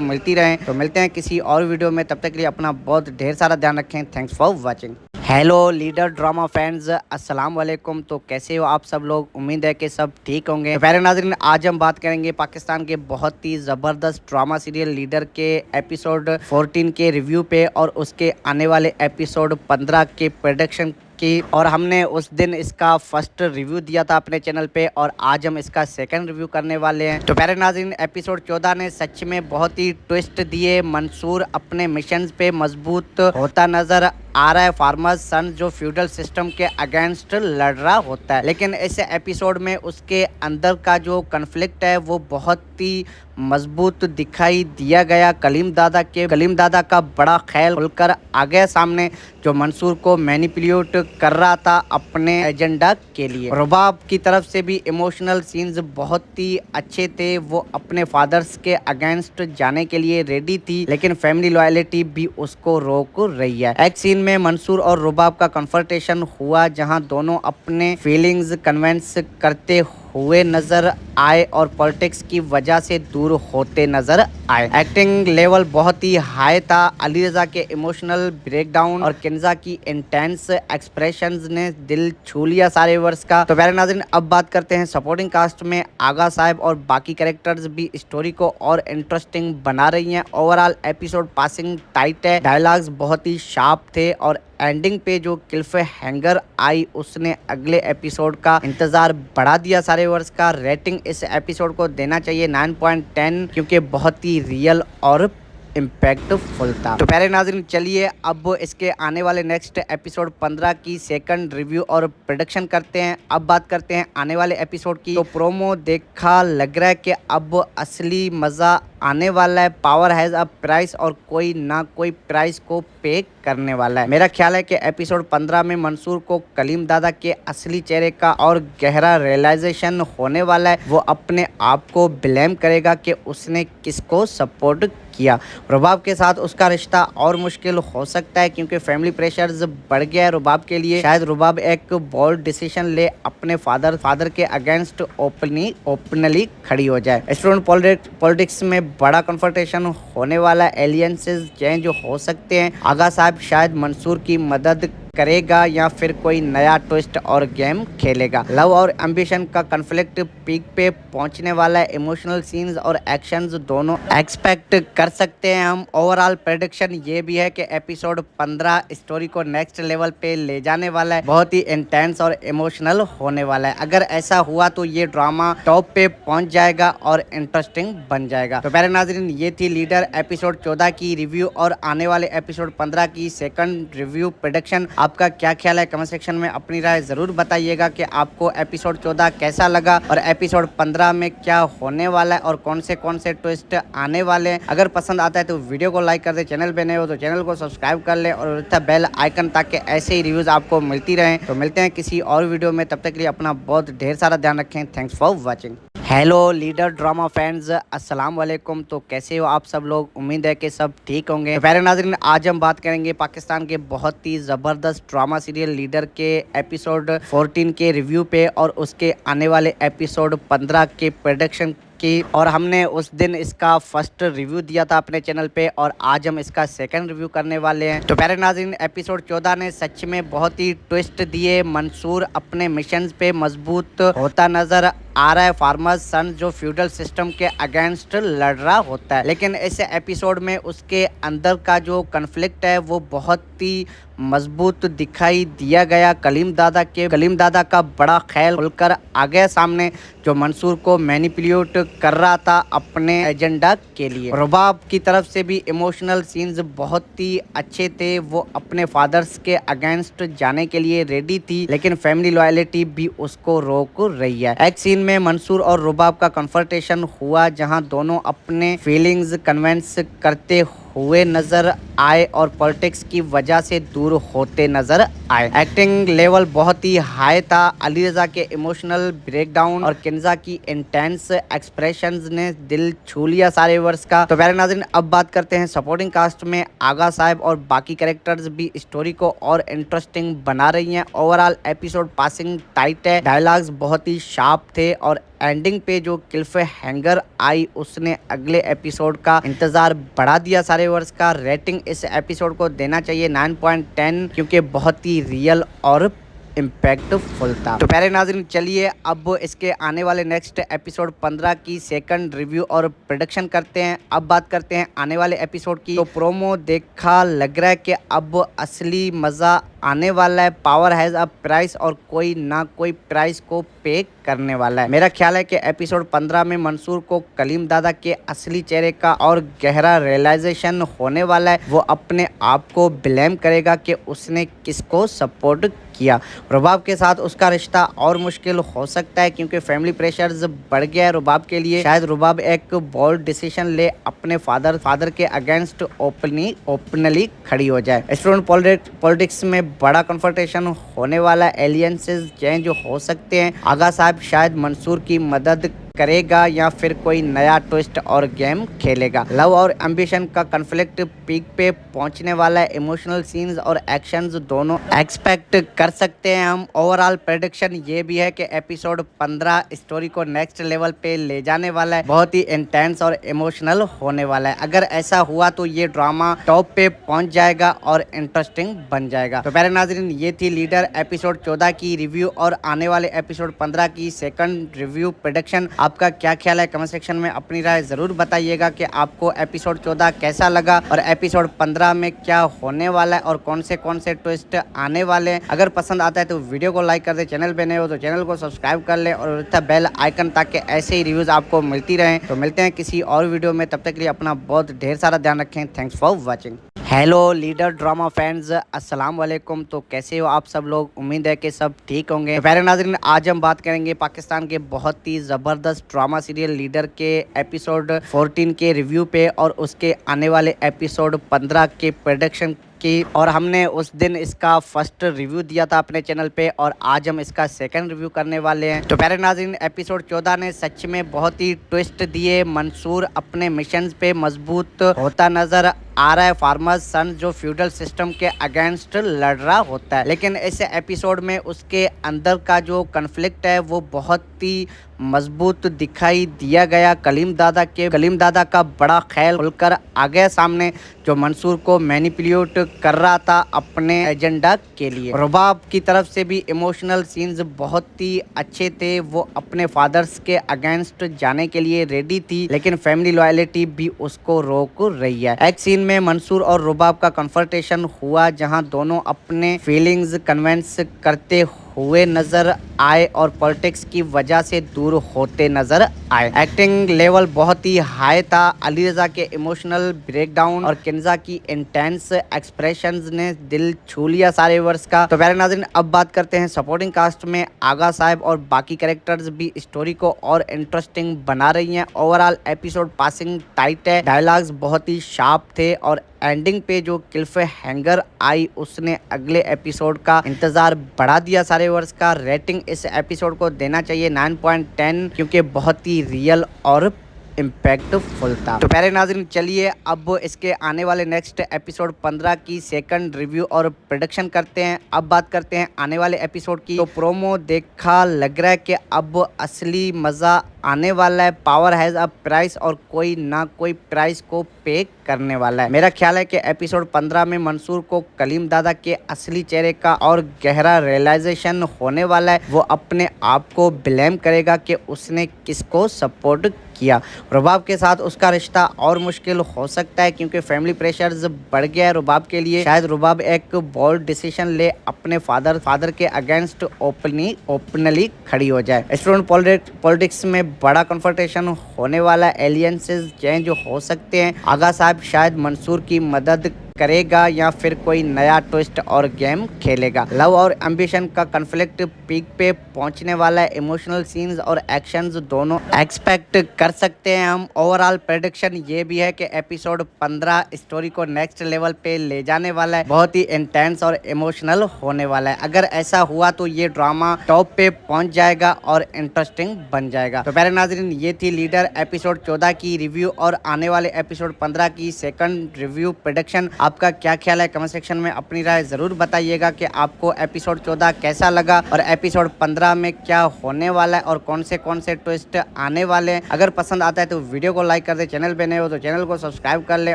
मिलती रहें। तो मिलते हैं किसी और वीडियो में, तब तक के लिए अपना बहुत ढेर सारा ध्यान रखें। Thanks for watching. Hello leader drama fans, अस्सलाम वालेकुम। तो कैसे हो आप सब लोग? उम्मीद है कि सब ठीक होंगे। प्यारे नाज़रीन, आज हम बात करेंगे पाकिस्तान के बहुत ही ज़बरदस्त जबरदस्त ड्रामा सीरियल लीडर के एपिसोड 14 के रिव्यू पे और उसके आने वाले एपिसोड 15 के प्रोडक्शन की, और हमने उस दिन इसका फर्स्ट रिव्यू दिया था अपने चैनल पे और आज हम इसका सेकंड रिव्यू करने वाले हैं। तो प्यारे नाज़रीन, एपिसोड 14 ने सच में बहुत ही ट्विस्ट दिए। मंसूर अपने मिशन पे मजबूत होता नजर आ रहा है। फार्मर्स सन जो फ्यूडल सिस्टम के अगेंस्ट लड़ रहा होता है, लेकिन इस एपिसोड में उसके अंदर का जो कन्फ्लिक्ट है वो बहुत ही मजबूत दिखाई दिया गया। कलीम दादा का बड़ा ख्याल खुलकर आ गया सामने, जो मंसूर को मैनिपुलेट कर रहा था अपने एजेंडा के लिए। रुबाब की तरफ से भी इमोशनल सीन्स बहुत ही अच्छे थे। वो अपने फादर्स के अगेंस्ट जाने के लिए रेडी थी, लेकिन फैमिली लॉयलिटी भी उसको रोक रही है। एक सीन में मंसूर और रुबाब का कन्फ्रंटेशन हुआ, जहां दोनों अपने फीलिंग्स कन्विंस करते हुए नजर आए और पॉलिटिक्स की वजह से दूर होते नजर आए। एक्टिंग लेवल बहुत ही हाई था। अली रजा के इमोशनल ब्रेकडाउन और किन्जा की इंटेंस एक्सप्रेशंस ने दिल छू लिया सारे वर्ष का। तो प्यारे नाज़रीन, अब बात करते हैं सपोर्टिंग कास्ट में। आगा साहब और बाकी कैरेक्टर्स भी स्टोरी को और इंटरेस्टिंग बना रही हैं। ओवरऑल एपिसोड पासिंग टाइट है, डायलॉग्स बहुत ही शार्प थे और एंडिंग पे जो क्लिफ हैंगर आई उसने अगले एपिसोड का इंतजार बढ़ा दिया सारे वर्ष का। रेटिंग इस एपिसोड को देना चाहिए 9.10, क्योंकि बहुत ही रियल और इम्पैक्टफुल था। तो प्यारे नाज़रीन, चलिए अब इसके आने वाले नेक्स्ट एपिसोड 15 की सेकंड रिव्यू और प्रोडक्शन करते हैं। अब बात करते हैं आने वाले एपिसोड की। तो प्रोमो देखा लग रहा है कि अब असली मज़ा आने वाला है। पावर हैज़ अ प्राइस और कोई ना कोई प्राइस को पे करने वाला है। मेरा ख्याल है कि एपिसोड 15 में मंसूर को कलीम दादा के असली चेहरे का और गहरा रियलाइजेशन होने वाला है। वो अपने आप को ब्लेम करेगा कि उसने किसको सपोर्ट किया। रुबाब के साथ उसका रिश्ता और मुश्किल हो सकता है, क्योंकि फैमिली प्रेशर्स बढ़ गया है रुबाब के लिए। शायद रुबाब एक बोल्ड डिसीजन ले अपने फादर के अगेंस्ट ओपनली खड़ी हो जाए। स्टूडेंट पॉलिटिक्स में बड़ा कन्फ्रंटेशन होने वाला, एलियंसेस चेंज हो सकते हैं। आगा साहब शायद मंसूर की मदद करेगा या फिर कोई नया ट्विस्ट और गेम खेलेगा। लव और एम्बिशन का कन्फ्लिक्ट पीक पे पहुंचने वाला है। इमोशनल सीन्स और एक्शंस दोनों एक्सपेक्ट कर सकते हैं हम। ओवरऑल प्रेडिक्शन ये भी है कि एपिसोड 15 स्टोरी को नेक्स्ट लेवल पे ले जाने वाला है। बहुत ही इंटेंस और इमोशनल होने वाला है। अगर ऐसा हुआ तो ये ड्रामा टॉप पे पहुंच जाएगा और इंटरेस्टिंग बन जाएगा। तो प्यारे नाज़रीन, ये थी लीडर एपिसोड 14 की रिव्यू और आने वाले एपिसोड 15 की सेकंड रिव्यू प्रेडिक्शन। आपका क्या ख्याल है? कमेंट सेक्शन में अपनी राय जरूर बताइएगा कि आपको एपिसोड 14 कैसा लगा और एपिसोड 15 में क्या होने वाला है और कौन से ट्विस्ट आने वाले हैं। अगर पसंद आता है तो वीडियो को लाइक कर दे, चैनल पे नए हो तो चैनल को सब्सक्राइब कर ले और बेल आइकन, ताकि ऐसे ही रिव्यूज आपको मिलती रहें। तो मिलते हैं किसी और वीडियो में, तब तक के लिए अपना बहुत ढेर सारा ध्यान रखें। Thanks for watching. Hello leader drama fans, अस्सलाम वालेकुम। तो कैसे हो आप सब लोग? उम्मीद है कि सब ठीक होंगे। तो प्यारे नाज़रीन, आज हम बात करेंगे पाकिस्तान के बहुत ही ज़बरदस्त ड्रामा सीरियल लीडर के एपिसोड 14 के रिव्यू पे और उसके आने वाले एपिसोड 15 के प्रोडक्शन की, और हमने उस दिन इसका फर्स्ट रिव्यू दिया था अपने चैनल पे और आज हम इसका सेकंड रिव्यू करने वाले हैं। तो प्यारे नाज़रीन, एपिसोड 14 ने सच में बहुत ही ट्विस्ट दिए। मंसूर अपने मिशन पे मजबूत होता नजर आ रहा है। फार्मर्स सन जो फ्यूडल सिस्टम के अगेंस्ट लड़ रहा होता है, लेकिन इस एपिसोड में उसके अंदर का जो कन्फ्लिक्ट है वो बहुत ही मजबूत दिखाई दिया गया। कलीम दादा का बड़ा ख्याल खुलकर आ गया सामने, जो मंसूर को मैनिपुलेट कर रहा था अपने एजेंडा के लिए। रुबाब की तरफ से भी इमोशनल सीन्स बहुत ही अच्छे थे। वो अपने फादर्स के अगेंस्ट जाने के लिए रेडी थी, लेकिन फैमिली लॉयलिटी भी उसको रोक रही है। एक सीन में मंसूर और रुबाब का कन्फ्रंटेशन हुआ, जहां दोनों अपने फीलिंग्स कन्विंस करते हुए नजर आए और पॉलिटिक्स की वजह से दूर होते नजर आए। एक्टिंग लेवल बहुत ही हाई था। अली रजा के इमोशनल ब्रेकडाउन और किन्जा की इंटेंस एक्सप्रेशंस ने दिल छू लिया सारे वर्ष का। तो प्यारे नाज़रीन, अब बात करते हैं सपोर्टिंग कास्ट में। आगा साहब और बाकी कैरेक्टर्स भी स्टोरी को और इंटरेस्टिंग बना रही हैं। ओवरऑल एपिसोड पासिंग टाइट है, डायलॉग्स बहुत ही शार्प थे और एंडिंग पे जो क्लिफ हैंगर आई उसने अगले एपिसोड का इंतजार बढ़ा दिया सारे वर्ष का। रेटिंग इस एपिसोड को देना चाहिए 9.10, क्योंकि बहुत ही रियल और इम्पैक्टफुल था। तो प्यारे नाज़रीन, चलिए अब इसके आने वाले नेक्स्ट एपिसोड 15 की सेकंड रिव्यू और प्रोडक्शन करते हैं। अब बात करते हैं आने वाले एपिसोड की। तो प्रोमो देखा, लग रहा है कि अब असली मज़ा आने वाला है। पावर हैज़ अ प्राइस और कोई ना कोई प्राइस को पे करने वाला है। मेरा ख्याल है कि एपिसोड 15 में मंसूर को कलीम दादा के असली चेहरे का और गहरा रियलाइजेशन होने वाला है। वो अपने आप को ब्लेम करेगा कि उसने किसको सपोर्ट किया। रुबाब के साथ उसका रिश्ता और मुश्किल हो सकता है क्योंकि फैमिली प्रेशर्स बढ़ गया है रुबाब के लिए। शायद रुबाब एक बोल्ड डिसीजन ले, अपने फादर के अगेंस्ट ओपनली खड़ी हो जाए। स्टूडेंट पॉलिटिक्स में बड़ा कन्फ्रंटेशन होने वाला है। एलियंसेस चेंज हो सकते हैं। आगा साहब शायद मंसूर की मदद करेगा या फिर कोई नया ट्विस्ट और गेम खेलेगा। लव और एम्बिशन का कन्फ्लिक्ट पीक पे पहुंचने वाला है। इमोशनल सीन्स और एक्शंस दोनों एक्सपेक्ट कर सकते हैं हम। ओवरऑल प्रेडिक्शन ये भी है कि एपिसोड 15 स्टोरी को नेक्स्ट लेवल पे ले जाने वाला है। बहुत ही इंटेंस और इमोशनल होने वाला है। अगर ऐसा हुआ तो ये ड्रामा टॉप पे पहुंच जाएगा और इंटरेस्टिंग बन जाएगा। तो प्यारे नाज़रीन, ये थी लीडर एपिसोड 14 की रिव्यू और आने वाले एपिसोड 15 की सेकंड रिव्यू प्रेडिक्शन। आपका क्या ख्याल है? कमेंट सेक्शन में अपनी राय जरूर बताइएगा कि आपको एपिसोड 14 कैसा लगा और एपिसोड 15 में क्या होने वाला है और कौन से ट्विस्ट आने वाले हैं। अगर पसंद आता है तो वीडियो को लाइक कर दे, चैनल पे नए हो तो चैनल को सब्सक्राइब कर ले और बेल आइकन, ताकि ऐसे ही रिव्यूज आपको मिलती रहें। तो मिलते हैं किसी और वीडियो में, तब तक के लिए अपना बहुत ढेर सारा ध्यान रखें। Thanks for watching. Hello leader drama fans, अस्सलाम वालेकुम। तो कैसे हो आप सब लोग? उम्मीद है कि सब ठीक होंगे। तो प्यारे नाज़रीन, आज हम बात करेंगे पाकिस्तान के बहुत ही ज़बरदस्त ड्रामा सीरियल लीडर के एपिसोड 14 के रिव्यू पे और उसके आने वाले एपिसोड 15 के प्रोडक्शन की। और हमने उस दिन इसका फर्स्ट रिव्यू दिया था अपने चैनल पे और आज हम इसका सेकंड रिव्यू करने वाले हैं। तो प्यारे नाज़रीन, एपिसोड 14 ने सच में बहुत ही ट्विस्ट दिए। मंसूर अपने मिशन पे मजबूत होता नजर आ रहा है। फार्मर्स सन जो फ्यूडल सिस्टम के अगेंस्ट लड़ रहा होता है, लेकिन इस एपिसोड में उसके अंदर का जो कन्फ्लिक्ट है वो बहुत ही मजबूत दिखाई दिया गया। कलीम दादा का बड़ा ख्याल खुलकर आ गया सामने, जो मंसूर को मैनिपुलेट कर रहा था अपने एजेंडा के लिए। रुबाब की तरफ से भी इमोशनल सीन्स बहुत ही अच्छे थे। वो अपने फादर्स के अगेंस्ट जाने के लिए रेडी थी, लेकिन फैमिली लॉयलिटी भी उसको रोक रही है। एक सीन में मंसूर और रुबाब का कन्फ्रंटेशन हुआ जहां दोनों अपने फीलिंग्स कन्विंस करते हुए नजर आए और पॉलिटिक्स की वजह से दूर होते नजर आए। एक्टिंग लेवल बहुत ही हाई था। अली रजा के इमोशनल ब्रेकडाउन और किन्जा की इंटेंस एक्सप्रेशंस ने दिल छू लिया सारे वर्ष का। तो प्यारे नाज़रीन, अब बात करते हैं सपोर्टिंग कास्ट में। आगा साहब और बाकी कैरेक्टर्स भी स्टोरी को और इंटरेस्टिंग बना रही हैं। ओवरऑल एपिसोड पासिंग टाइट है। डायलॉग्स बहुत ही शार्प थे और एंडिंग पे जो क्लिफ हैंगर आई उसने अगले एपिसोड का इंतजार बढ़ा दिया सारे वर्ष का। रेटिंग इस एपिसोड को देना चाहिए 9.10 क्योंकि बहुत ही रियल और इम्पैक्टफुल था। तो प्यारे नाज़रीन, चलिए अब इसके आने वाले नेक्स्ट एपिसोड 15 की सेकंड रिव्यू और प्रोडक्शन करते हैं। अब बात करते हैं आने वाले एपिसोड की। तो प्रोमो देखा, लग रहा है कि अब असली मज़ा आने वाला है। पावर हैज़ अ प्राइस और कोई ना कोई प्राइस को पे करने वाला है। मेरा ख्याल है कि एपिसोड 15 में मंसूर को कलीम दादा के असली चेहरे का और गहरा रियलाइजेशन होने वाला है। वो अपने आप को ब्लेम करेगा कि उसने किसको सपोर्ट किया। रुबाब के साथ उसका रिश्ता और मुश्किल हो सकता है क्योंकि फैमिली प्रेशर्स बढ़ गया है रुबाब के लिए। शायद रुबाब एक बोल्ड डिसीजन ले, अपने फादर के अगेंस्ट ओपनली खड़ी हो जाए। स्टूडेंट पॉलिटिक्स में बड़ा कन्फ्रंटेशन होने वाला है। एलियंसेस चेंज हो सकते हैं। आगा साहब शायद मंसूर की मदद करेगा या फिर कोई नया ट्विस्ट और गेम खेलेगा। लव और एम्बिशन का कन्फ्लिक्ट पीक पे पहुंचने वाला है। इमोशनल सीन्स और एक्शंस दोनों एक्सपेक्ट कर सकते हैं हम। ओवरऑल प्रेडिक्शन ये भी है कि एपिसोड 15 स्टोरी को नेक्स्ट लेवल पे ले जाने वाला है। बहुत ही इंटेंस और इमोशनल होने वाला है। अगर ऐसा हुआ तो ये ड्रामा टॉप पे पहुंच जाएगा और इंटरेस्टिंग बन जाएगा। तो प्यारे नाज़रीन, ये थी लीडर एपिसोड 14 की रिव्यू और आने वाले एपिसोड 15 की सेकंड रिव्यू प्रेडिक्शन। आपका क्या ख्याल है कमेंट सेक्शन में अपनी राय जरूर बताइएगा कि आपको एपिसोड 14 कैसा लगा और एपिसोड 15 में क्या होने वाला है और कौन से ट्विस्ट आने वाले हैं। अगर पसंद आता है तो वीडियो को लाइक कर दे, चैनल पे नए हो तो चैनल को सब्सक्राइब कर ले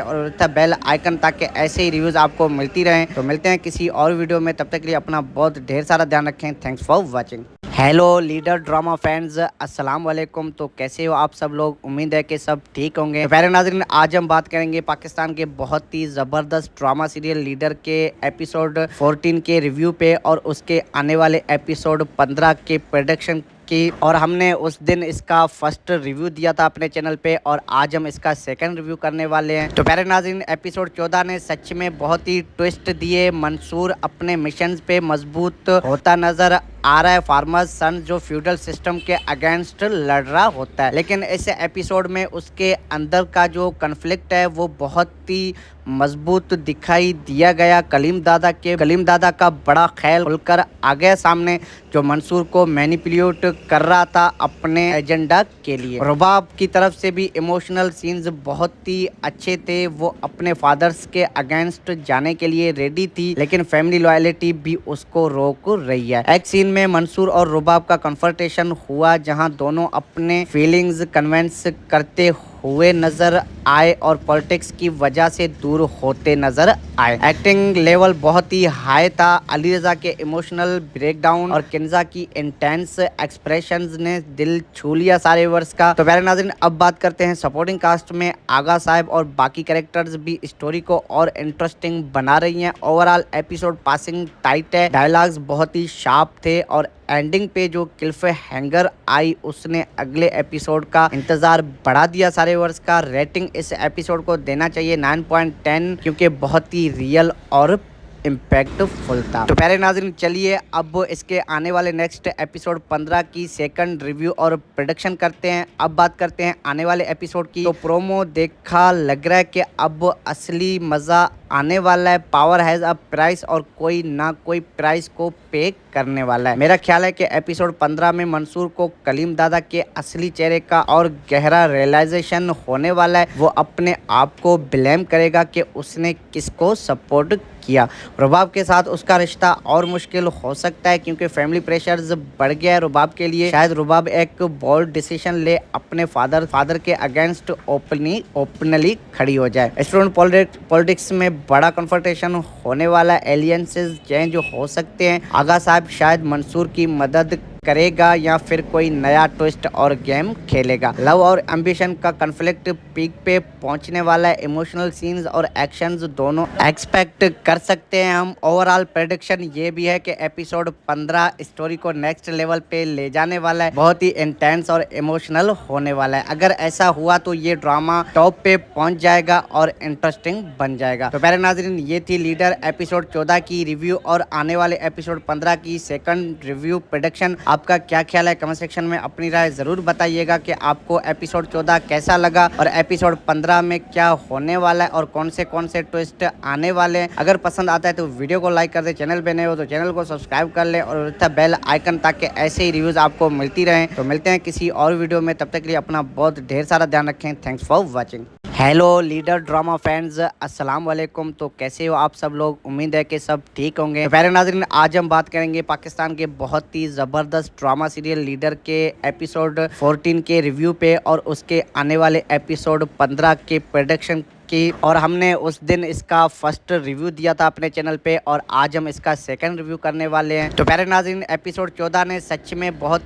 और बेल आइकन ताकि ऐसे ही रिव्यूज आपको मिलती रहें। तो मिलते हैं किसी और वीडियो में, तब तक के लिए अपना बहुत ढेर सारा ध्यान रखें। Thanks for watching. Hello leader drama fans, अस्सलाम वालेकुम। तो कैसे हो आप सब लोग? उम्मीद है कि सब ठीक होंगे। तो प्यारे नाज़रीन, आज हम बात करेंगे पाकिस्तान के बहुत ही ज़बरदस्त ड्रामा सीरियल लीडर के एपिसोड 14 के रिव्यू पे और उसके आने वाले एपिसोड 15 के प्रोडक्शन की। और हमने उस दिन इसका फर्स्ट रिव्यू दिया था अपने चैनल पे और आज हम इसका सेकंड रिव्यू करने वाले हैं। तो प्यारे नाज़रीन, एपिसोड 14 ने सच में बहुत ही ट्विस्ट दिए। मंसूर अपने मिशन पे मजबूत होता नजर आ रहा है। फार्मर्स सन जो फ्यूडल सिस्टम के अगेंस्ट लड़ रहा होता है, लेकिन इस एपिसोड में उसके अंदर का जो कन्फ्लिक्ट है वो बहुत ही मजबूत दिखाई दिया गया। कलीम दादा का बड़ा ख्याल खुलकर आ गया सामने, जो मंसूर को मैनिपुलेट कर रहा था अपने एजेंडा के लिए। रुबाब की तरफ से भी इमोशनल सीन्स बहुत ही अच्छे थे। वो अपने फादर्स के अगेंस्ट जाने के लिए रेडी थी, लेकिन फैमिली लॉयलिटी भी उसको रोक रही है। एक सीन में मंसूर और रुबाब का कन्फ्रंटेशन हुआ, जहां दोनों अपने फीलिंग्स कन्विंस करते हुए नजर आए और पॉलिटिक्स की वजह से दूर होते नजर आए। एक्टिंग लेवल बहुत ही हाई था। अली रजा के इमोशनल ब्रेकडाउन और किंजा की इंटेंस एक्सप्रेशंस ने दिल छू लिया सारे वर्ष का। तो प्यारे नाज़रीन, अब बात करते हैं सपोर्टिंग कास्ट में। आगा साहब और बाकी कैरेक्टर्स भी स्टोरी को और इंटरेस्टिंग बना रही हैं। ओवरऑल एपिसोड पासिंग टाइट है, डायलॉग्स बहुत ही शार्प थे और एंडिंग पे जो क्लिफ हैंगर आई उसने अगले एपिसोड का इंतजार बढ़ा दिया सारे वर्ष का। रेटिंग इस एपिसोड को देना चाहिए 9.10, क्योंकि बहुत ही रियल और इम्पैक्टफुल था। तो प्यारे नाज़रीन, चलिए अब इसके आने वाले नेक्स्ट एपिसोड 15 की सेकंड रिव्यू और प्रोडक्शन करते हैं। अब बात करते हैं आने वाले एपिसोड की। तो प्रोमो देखा लग रहा है कि अब असली मज़ा आने वाला है। पावर हैज़ अ प्राइस और कोई ना कोई प्राइस को पे करने वाला है। मेरा ख्याल है कि एपिसोड 15 में मंसूर को कलीम दादा के असली चेहरे का और गहरा रियलाइजेशन होने वाला है। वो अपने आप को ब्लेम करेगा कि उसने किसको सपोर्ट किया। रुबाब के साथ उसका रिश्ता और मुश्किल हो सकता है, क्योंकि फैमिली प्रेशर्स बढ़ गया है रुबाब के लिए। शायद रुबाब एक बोल्ड डिसीजन ले अपने फादर के अगेंस्ट ओपनली खड़ी हो जाए। स्टूडेंट पॉलिटिक्स में बड़ा कन्फ्रंटेशन होने वाला, एलियंसेस चेंज हो सकते हैं। आगा साहब शायद मंसूर की मदद करेगा या फिर कोई नया ट्विस्ट और गेम खेलेगा। लव और एम्बिशन का कन्फ्लिक्ट पीक पे पहुंचने वाला है। इमोशनल सीन्स और एक्शंस दोनों एक्सपेक्ट कर सकते हैं हम। ओवरऑल प्रेडिक्शन ये भी है कि एपिसोड 15 स्टोरी को नेक्स्ट लेवल पे ले जाने वाला है। बहुत ही इंटेंस और इमोशनल होने वाला है। अगर ऐसा हुआ तो ये ड्रामा टॉप पे पहुंच जाएगा और इंटरेस्टिंग बन जाएगा। तो प्यारे नाज़रीन, ये थी लीडर एपिसोड 14 की रिव्यू और आने वाले एपिसोड 15 की सेकंड रिव्यू प्रोडक्शन। आपका क्या ख्याल है कमेंट सेक्शन में अपनी राय जरूर बताइएगा कि आपको एपिसोड 14 कैसा लगा और एपिसोड 15 में क्या होने वाला है और कौन से ट्विस्ट आने वाले हैं। अगर पसंद आता है तो वीडियो को लाइक कर दे, चैनल पे नए हो तो चैनल को सब्सक्राइब कर ले और बेल आइकन ताकि ऐसे ही रिव्यूज आपको मिलती रहें। तो मिलते हैं किसी और वीडियो में, तब तक के लिए अपना बहुत ढेर सारा ध्यान रखें। Thanks for watching. Hello leader drama fans, अस्सलाम वालेकुम। तो कैसे हो आप सब लोग? उम्मीद है कि सब ठीक होंगे। तो प्यारे नाज़रीन, आज हम बात करेंगे पाकिस्तान के बहुत ही ज़बरदस्त ड्रामा सीरियल लीडर के एपिसोड 14 के रिव्यू पे और उसके आने वाले एपिसोड 15 के प्रोडक्शन की। और हमने उस दिन इसका फर्स्ट रिव्यू दिया था अपने चैनल पे और आज हम इसका सेकंड रिव्यू करने वाले हैं। तो प्यारे नाज़रीन, एपिसोड 14 ने सच में बहुत